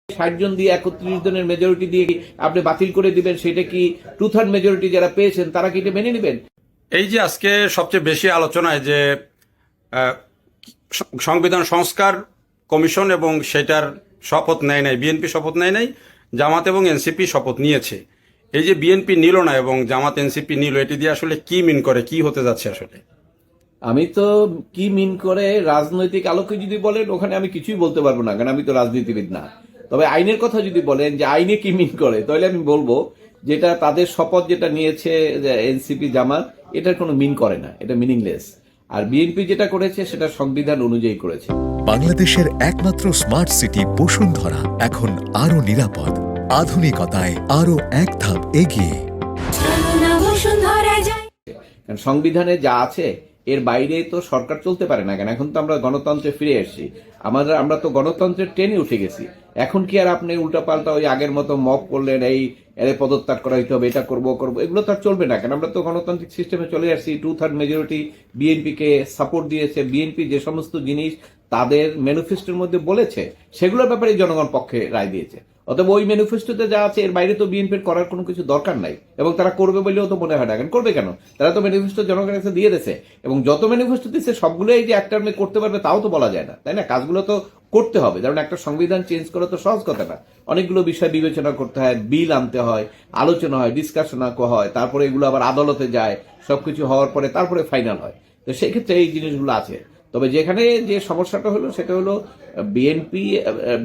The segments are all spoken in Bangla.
60 জন দিয়ে 31 জনের মেজরিটি দিয়ে আপনি বাতিল করে দিবেন, সেটা কি 2/3 মেজরিটি যারা পেয়েছেন তারা কি এটা মেনে নেবেন? এই যে আজকে সবচেয়ে বেশি আলোচনায় যে সংবিধান সংস্কার কমিশন এবং সেটার শপথ নেয় নাই, বিএনপি শপথ নেয় নাই, জামাত এবং এনসিপি শপথ নিয়েছে। এই যে বিএনপি নিল না এবং জামাত এনসিপি নিল, এটি দিয়ে আসলে কি মিন করে, কি হতে যাচ্ছে আসলে? আমি তো কি মিন করে রাজনৈতিক আলোকে যদি বলেন ওখানে আমি কিছুই বলতে পারবো না, কারণ আমি তো রাজনীতিবিদ না। তবে আইনের কথা যদি বলেন যে আইনে কি মিন করে, তাহলে আমি বলবো যেটা তাদের শপথ যেটা নিয়েছে এনসিপি জামাত, এটার কোনো মিন করে না, এটা মিনিংলেস। আর বিএনপি যেটা করেছে সেটা সংবিধান অনুযায়ী করেছে। বাংলাদেশের একমাত্র স্মার্ট সিটি বসুন্ধরা এখন আরো নিরাপদ, আধুনিকতায় আরো এক ধাপ এগিয়ে। কারণ সংবিধানে যা আছে এর বাইরে তো সরকার চলতে পারে না। কেন, এখন তো আমরা গণতন্ত্রে ফিরে এসেছি, আমরা তো গণতন্ত্রের ট্রেনে উঠে গেছি। এখন কি আর আপনি উল্টাপাল্টা ওই আগের মতো মব করলেন, এই এর পদত্যাগ করা হইতে হবে, এটা করবো, এগুলো তো আর চলবে না। কেন, আমরা তো গণতান্ত্রিক সিস্টেমে চলে আসছি। 2/3 মেজরিটি বিএনপি কে সাপোর্ট দিয়েছে। বিএনপি যে সমস্ত জিনিস তাদের ম্যানিফেস্টোর মধ্যে বলেছে সেগুলোর ব্যাপারে জনগণ পক্ষে রায় দিয়েছে। অতএব ওই ম্যানিফেস্টোতে যা আছে এর বাইরে তো বিএনপির করার কোনো কিছু দরকার নাই, এবং তারা করবে বলেও তো মনে হয় না। করবে কেন? তারা তো ম্যানিফেস্টো জনগণের কাছে দিয়ে দিয়েছে, এবং যত ম্যানিফেস্টো দিচ্ছে সবগুলো এই যে এক টার্মে করতে পারবে তাও তো বলা যায় না, তাই না? কাজগুলো তো করতে হবে। কারণ একটা সংবিধান চেঞ্জ করা তো সহজ কথা না, অনেকগুলো বিষয় বিবেচনা করতে হয়, বিল আনতে হয়, আলোচনা হয়, ডিসকাশন হয়, তারপরে এগুলো আবার আদালতে যায়, সবকিছু হওয়ার পরে তারপরে ফাইনাল হয়। তো সেক্ষেত্রে এই জিনিসগুলো আছে। তবে যেখানে যে সমস্যাটা হলো সেটা হলো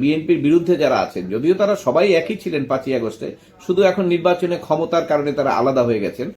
বিএনপির বিরুদ্ধে যারা আছেন, যদিও তারা সবাই একই ছিলেন 5ই আগস্টে, শুধু এখন নির্বাচনে ক্ষমতার কারণে তারা আলাদা হয়ে গেছেন।